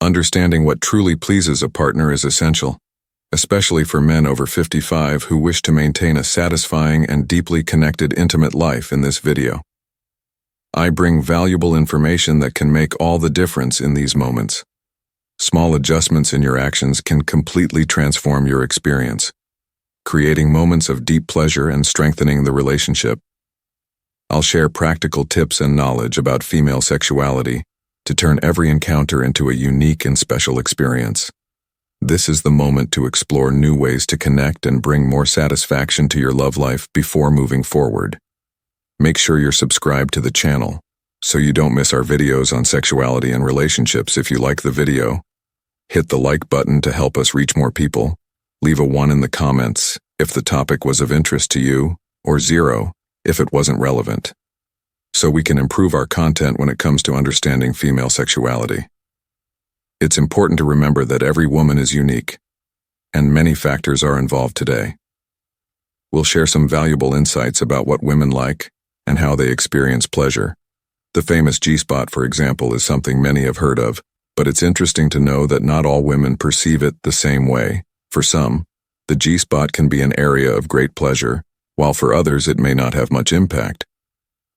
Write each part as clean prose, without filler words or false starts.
Understanding what truly pleases a partner is essential, especially for men over 55 who wish to maintain a satisfying and deeply connected intimate life. In this video, I bring valuable information that can make all the difference in these moments. Small adjustments in your actions can completely transform your experience, creating moments of deep pleasure and strengthening the relationship. I'll share practical tips and knowledge about female sexuality to turn every encounter into a unique and special experience. This is the moment to explore new ways to connect and bring more satisfaction to your love life before moving forward. Make sure you're subscribed to the channel so you don't miss our videos on sexuality and relationships. If you like the video, hit the like button to help us reach more people. Leave a 1 in the comments if the topic was of interest to you, or 0 if it wasn't relevant, so we can improve our content when it comes to understanding female sexuality. It's important to remember that every woman is unique, and many factors are involved today. We'll share some valuable insights about what women like and how they experience pleasure. The famous G-spot, for example, is something many have heard of, but it's interesting to know that not all women perceive it the same way. For some, the G-spot can be an area of great pleasure, while for others it may not have much impact.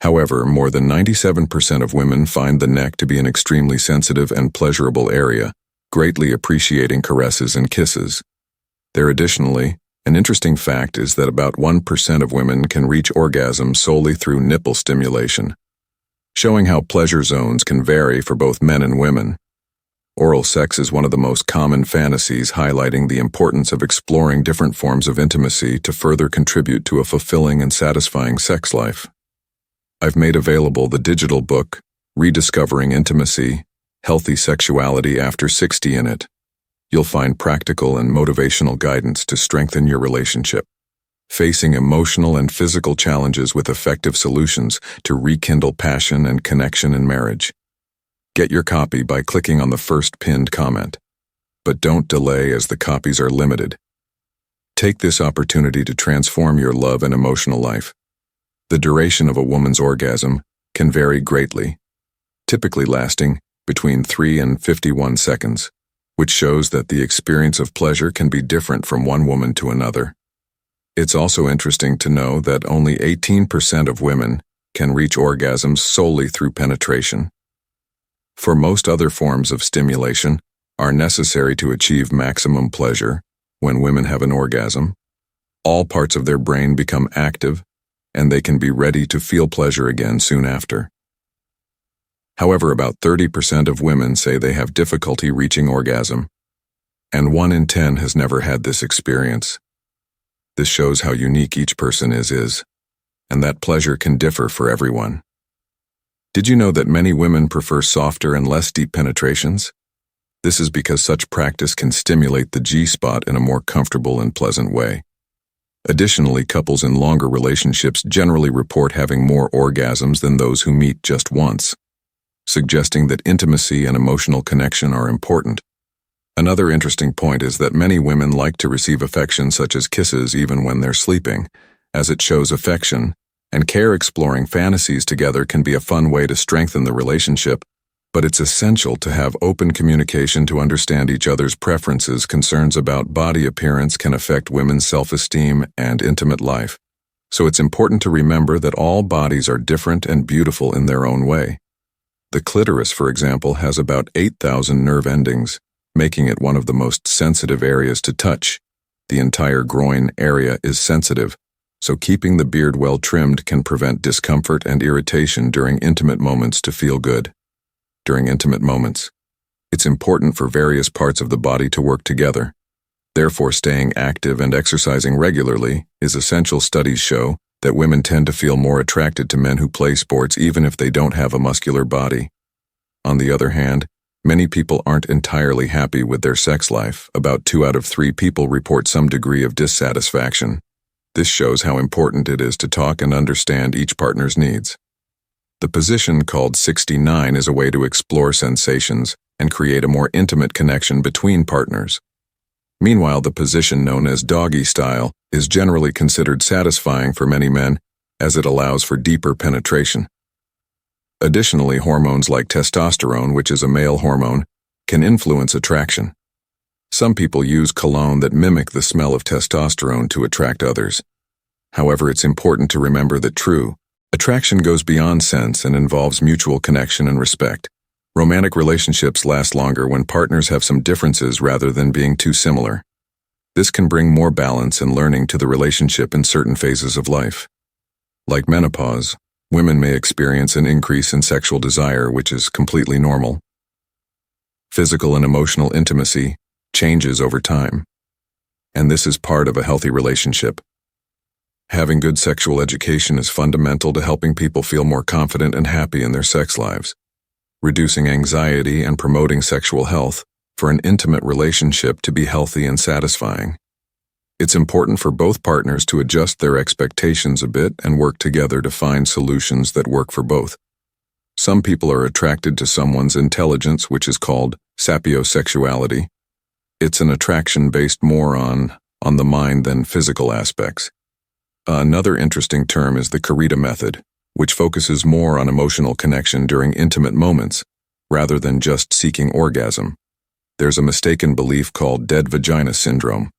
However, more than 97% of women find the neck to be an extremely sensitive and pleasurable area, greatly appreciating caresses and kisses. Additionally, an interesting fact is that about 1% of women can reach orgasm solely through nipple stimulation, showing how pleasure zones can vary for both men and women. Oral sex is one of the most common fantasies, highlighting the importance of exploring different forms of intimacy to further contribute to a fulfilling and satisfying sex life. I've made available the digital book, Rediscovering Intimacy, Healthy Sexuality After 60 in it. You'll find practical and motivational guidance to strengthen your relationship, facing emotional and physical challenges with effective solutions to rekindle passion and connection in marriage. Get your copy by clicking on the first pinned comment. But don't delay, as the copies are limited. Take this opportunity to transform your love and emotional life. The duration of a woman's orgasm can vary greatly, typically lasting between 3 and 51 seconds, which shows that the experience of pleasure can be different from one woman to another. It's also interesting to know that only 18% of women can reach orgasms solely through penetration. For most other forms of stimulation are necessary to achieve maximum pleasure. When women have an orgasm, all parts of their brain become active, and they can be ready to feel pleasure again soon after. However, about 30% of women say they have difficulty reaching orgasm, and 1 in 10 has never had this experience. This shows how unique each person is, and that pleasure can differ for everyone. Did you know that many women prefer softer and less deep penetrations? This is because such practice can stimulate the G-spot in a more comfortable and pleasant way. Additionally, couples in longer relationships generally report having more orgasms than those who meet just once, suggesting that intimacy and emotional connection are important. Another interesting point is that many women like to receive affection such as kisses even when they're sleeping, as it shows affection and care. Exploring fantasies together can be a fun way to strengthen the relationship, but it's essential to have open communication to understand each other's preferences. Concerns about body appearance can affect women's self-esteem and intimate life, so it's important to remember that all bodies are different and beautiful in their own way. The clitoris, for example, has about 8,000 nerve endings, making it one of the most sensitive areas to touch. The entire groin area is sensitive, so keeping the beard well trimmed can prevent discomfort and irritation during intimate moments. To feel good during intimate moments, it's important for various parts of the body to work together. Therefore, staying active and exercising regularly is essential. Studies show that women tend to feel more attracted to men who play sports even if they don't have a muscular body. On the other hand, many people aren't entirely happy with their sex life. About 2 out of 3 people report some degree of dissatisfaction. This shows how important it is to talk and understand each partner's needs. The position called 69 is a way to explore sensations and create a more intimate connection between partners. Meanwhile, the position known as doggy style is generally considered satisfying for many men, as it allows for deeper penetration. Additionally, hormones like testosterone, which is a male hormone, can influence attraction. Some people use cologne that mimic the smell of testosterone to attract others. However, it's important to remember that true attraction goes beyond sense and involves mutual connection and respect. Romantic relationships last longer when partners have some differences rather than being too similar. This can bring more balance and learning to the relationship in certain phases of life. Like menopause, women may experience an increase in sexual desire, which is completely normal. Physical and emotional intimacy changes over time, and this is part of a healthy relationship. Having good sexual education is fundamental to helping people feel more confident and happy in their sex lives, reducing anxiety and promoting sexual health for an intimate relationship to be healthy and satisfying. It's important for both partners to adjust their expectations a bit and work together to find solutions that work for both. Some people are attracted to someone's intelligence, which is called sapiosexuality. It's an attraction based more on the mind than physical aspects. Another interesting term is the Karita method, which focuses more on emotional connection during intimate moments, rather than just seeking orgasm. There's a mistaken belief called dead vagina syndrome,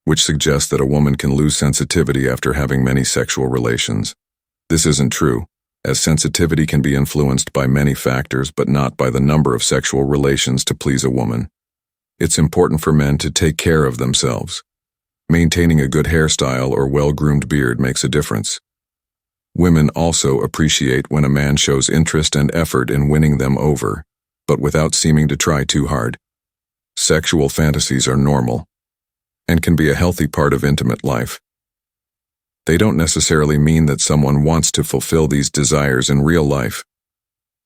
which suggests that a woman can lose sensitivity after having many sexual relations. This isn't true, as sensitivity can be influenced by many factors but not by the number of sexual relations to please a woman. It's important for men to take care of themselves. Maintaining a good hairstyle or well-groomed beard makes a difference. Women also appreciate when a man shows interest and effort in winning them over, but without seeming to try too hard. Sexual fantasies are normal and can be a healthy part of intimate life. They don't necessarily mean that someone wants to fulfill these desires in real life,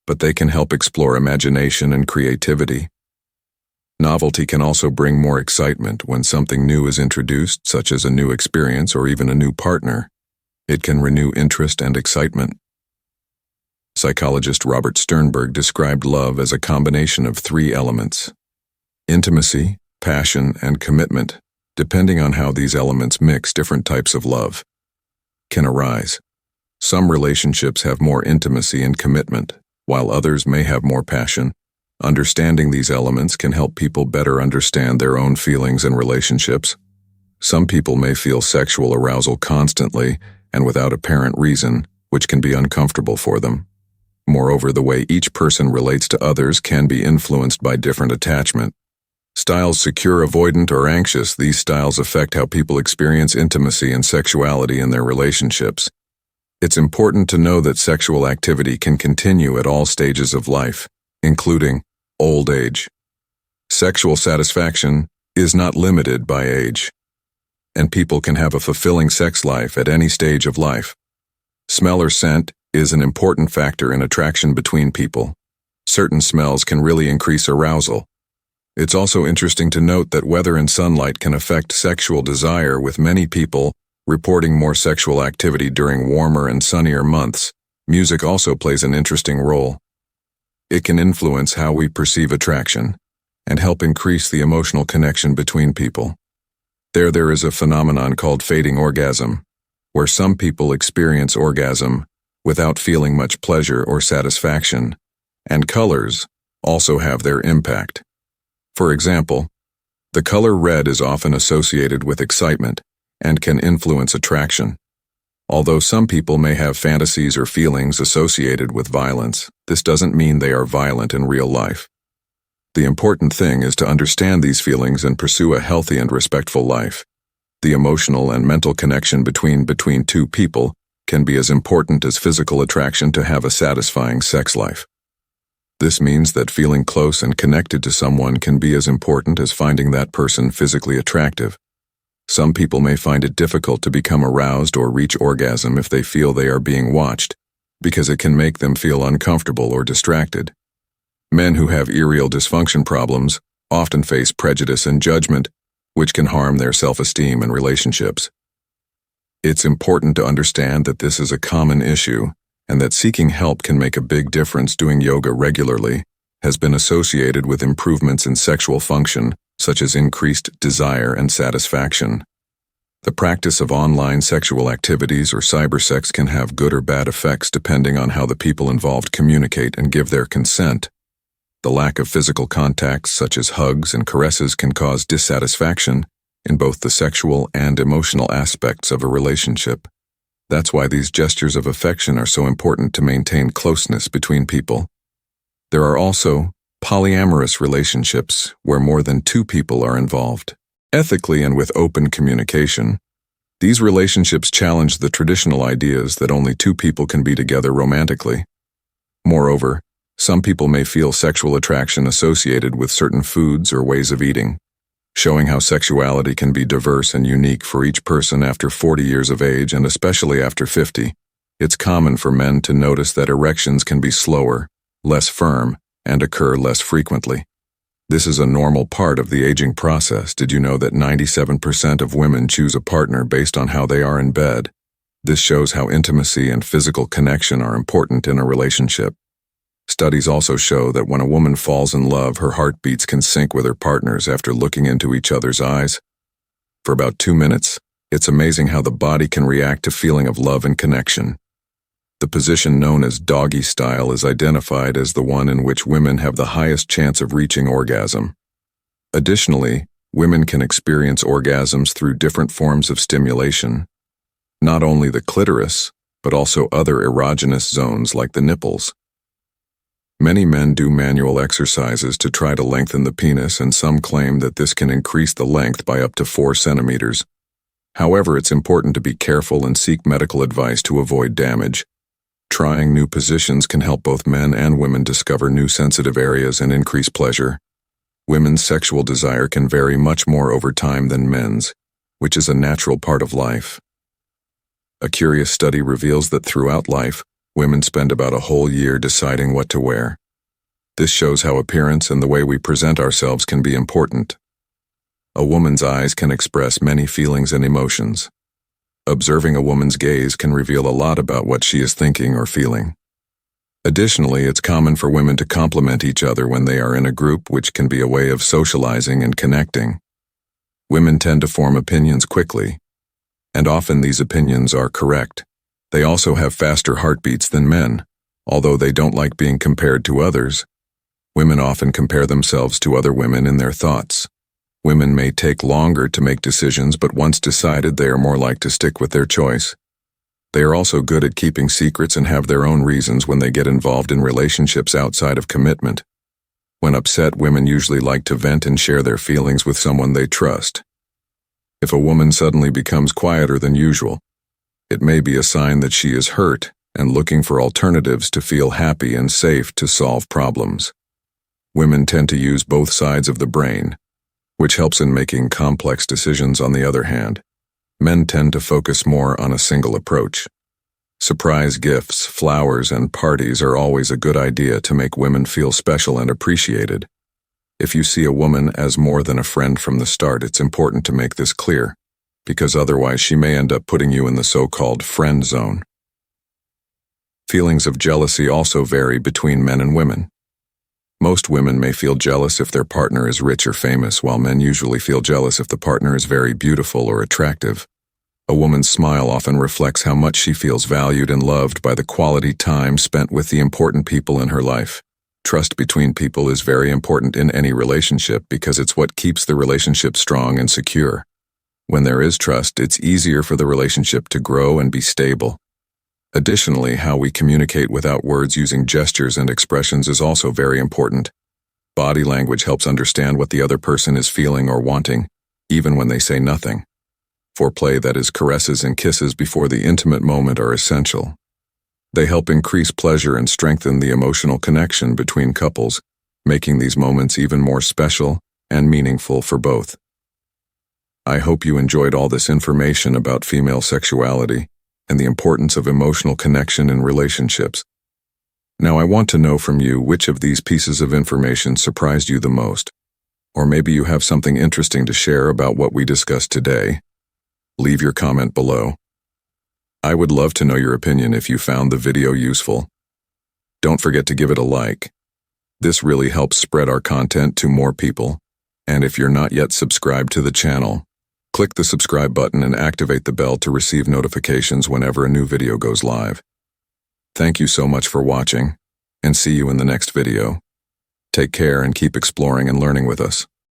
but they can help explore imagination and creativity. Novelty can also bring more excitement when something new is introduced, such as a new experience or even a new partner. It can renew interest and excitement. Psychologist Robert Sternberg described love as a combination of three elements: intimacy, passion, and commitment. Depending on how these elements mix, different types of love can arise. Some relationships have more intimacy and commitment, while others may have more passion. Understanding these elements can help people better understand their own feelings and relationships. Some people may feel sexual arousal constantly and without apparent reason, which can be uncomfortable for them. Moreover, the way each person relates to others can be influenced by different attachment styles. Secure, avoidant, or anxious, these styles affect how people experience intimacy and sexuality in their relationships. It's important to know that sexual activity can continue at all stages of life, including old age. Sexual satisfaction is not limited by age, and people can have a fulfilling sex life at any stage of life. Smell or scent is an important factor in attraction between people. Certain smells can really increase arousal. It's also interesting to note that weather and sunlight can affect sexual desire, with many people reporting more sexual activity during warmer and sunnier months. Music also plays an interesting role. It can influence how we perceive attraction and help increase the emotional connection between people. There is a phenomenon called fading orgasm, where some people experience orgasm without feeling much pleasure or satisfaction, and colors also have their impact. For example, the color red is often associated with excitement and can influence attraction. Although some people may have fantasies or feelings associated with violence, this doesn't mean they are violent in real life. The important thing is to understand these feelings and pursue a healthy and respectful life. The emotional and mental connection between two people can be as important as physical attraction to have a satisfying sex life. This means that feeling close and connected to someone can be as important as finding that person physically attractive. Some people may find it difficult to become aroused or reach orgasm if they feel they are being watched, because it can make them feel uncomfortable or distracted. Men who have erectile dysfunction problems often face prejudice and judgment, which can harm their self-esteem and relationships. It's important to understand that this is a common issue, and that seeking help can make a big difference. Doing yoga regularly has been associated with improvements in sexual function, such as increased desire and satisfaction. The practice of online sexual activities or cybersex can have good or bad effects depending on how the people involved communicate and give their consent. The lack of physical contact, such as hugs and caresses, can cause dissatisfaction in both the sexual and emotional aspects of a relationship. That's why these gestures of affection are so important to maintain closeness between people. There are also polyamorous relationships where more than two people are involved. Ethically and with open communication, these relationships challenge the traditional ideas that only two people can be together romantically. Moreover, some people may feel sexual attraction associated with certain foods or ways of eating, showing how sexuality can be diverse and unique for each person after 40 years of age and especially after 50. It's common for men to notice that erections can be slower, less firm, and occur less frequently. This is a normal part of the aging process. Did you know that 97% of women choose a partner based on how they are in bed? This shows how intimacy and physical connection are important in a relationship. Studies also show that when a woman falls in love, her heartbeats can sync with her partner's after looking into each other's eyes. For about 2 minutes, it's amazing how the body can react to feeling of love and connection. The position known as doggy style is identified as the one in which women have the highest chance of reaching orgasm. Additionally, women can experience orgasms through different forms of stimulation, not only the clitoris, but also other erogenous zones like the nipples. Many men do manual exercises to try to lengthen the penis, and some claim that this can increase the length by up to 4 centimeters. However, it's important to be careful and seek medical advice to avoid damage. Trying new positions can help both men and women discover new sensitive areas and increase pleasure. Women's sexual desire can vary much more over time than men's, which is a natural part of life. A curious study reveals that throughout life, women spend about a whole year deciding what to wear. This shows how appearance and the way we present ourselves can be important. A woman's eyes can express many feelings and emotions. Observing a woman's gaze can reveal a lot about what she is thinking or feeling. Additionally, it's common for women to compliment each other when they are in a group, which can be a way of socializing and connecting. Women tend to form opinions quickly, and often these opinions are correct. They also have faster heartbeats than men, although they don't like being compared to others. Women often compare themselves to other women in their thoughts. Women may take longer to make decisions, but once decided, they are more likely to stick with their choice. They are also good at keeping secrets and have their own reasons when they get involved in relationships outside of commitment. When upset, women usually like to vent and share their feelings with someone they trust. If a woman suddenly becomes quieter than usual, it may be a sign that she is hurt and looking for alternatives to feel happy and safe to solve problems. Women tend to use both sides of the brain, which helps in making complex decisions. On the other hand, men tend to focus more on a single approach. Surprise gifts, flowers, and parties are always a good idea to make women feel special and appreciated. If you see a woman as more than a friend from the start, it's important to make this clear, because otherwise she may end up putting you in the so-called friend zone. Feelings of jealousy also vary between men and women. Most women may feel jealous if their partner is rich or famous, while men usually feel jealous if the partner is very beautiful or attractive. A woman's smile often reflects how much she feels valued and loved by the quality time spent with the important people in her life. Trust between people is very important in any relationship because it's what keeps the relationship strong and secure. When there is trust, it's easier for the relationship to grow and be stable. Additionally, how we communicate without words using gestures and expressions is also very important. Body language helps understand what the other person is feeling or wanting, even when they say nothing. Foreplay, that is, caresses and kisses before the intimate moment, are essential. They help increase pleasure and strengthen the emotional connection between couples, making these moments even more special and meaningful for both. I hope you enjoyed all this information about female sexuality and the importance of emotional connection in relationships. Now I want to know from you which of these pieces of information surprised you the most, or maybe you have something interesting to share about what we discussed today. Leave your comment below. I would love to know your opinion if you found the video useful. Don't forget to give it a like. This really helps spread our content to more people. And if you're not yet subscribed to the channel, click the subscribe button and activate the bell to receive notifications whenever a new video goes live. Thank you so much for watching, and see you in the next video. Take care and keep exploring and learning with us.